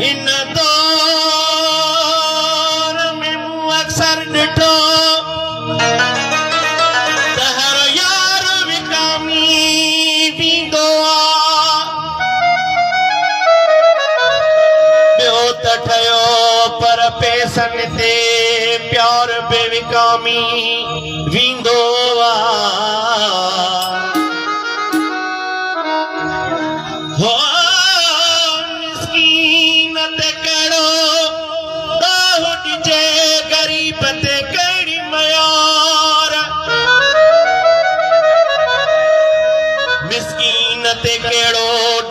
इन दौर में मूं अक्सर ॾिठो त हर यार विकामी वेंदो ॿियो त ठहियो पर पैसनि ते प्यार बि विकामी वेंदो हो मिस्कीन ते कहिड़ो ॾोह ॾिजे ग़रीब ते कहिड़ी मयार मिस्कीन ते कहिड़ो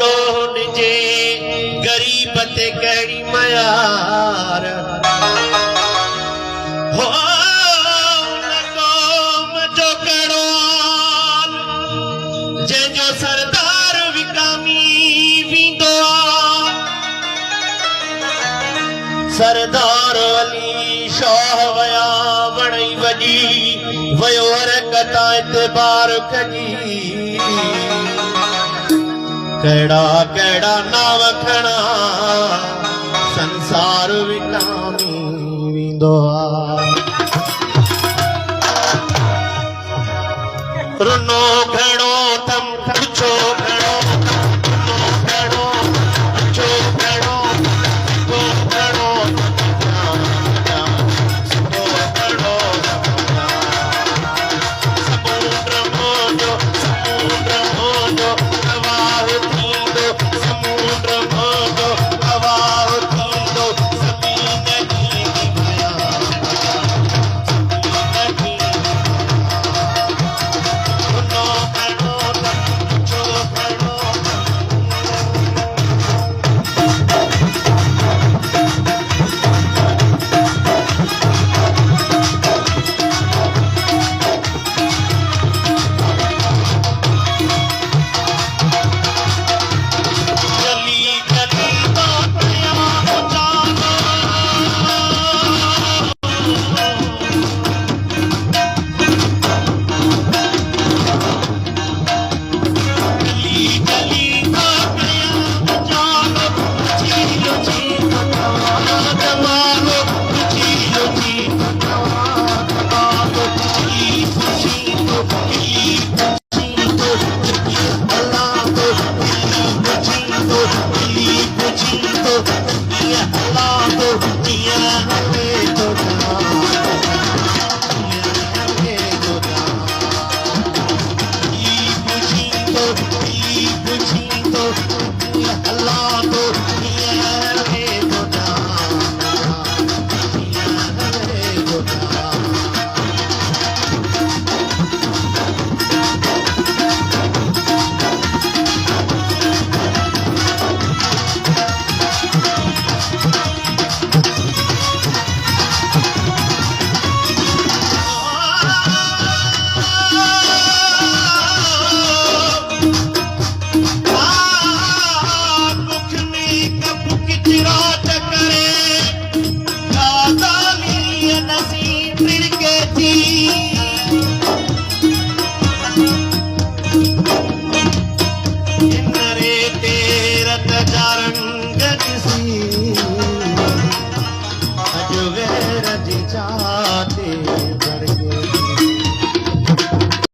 ॾोह ॾिजे ग़रीब ते कहिड़ी मयार हो न क़ौम जो कहिड़ो हाल जंहिंजो सरदार विकामी वेंदो सरदार अली शाह वया वणई वॼी वयो हरकत एतबार कजी कहिड़ा कहिड़ा नाव खणा संसार विकामी वेंदो रुनो घणो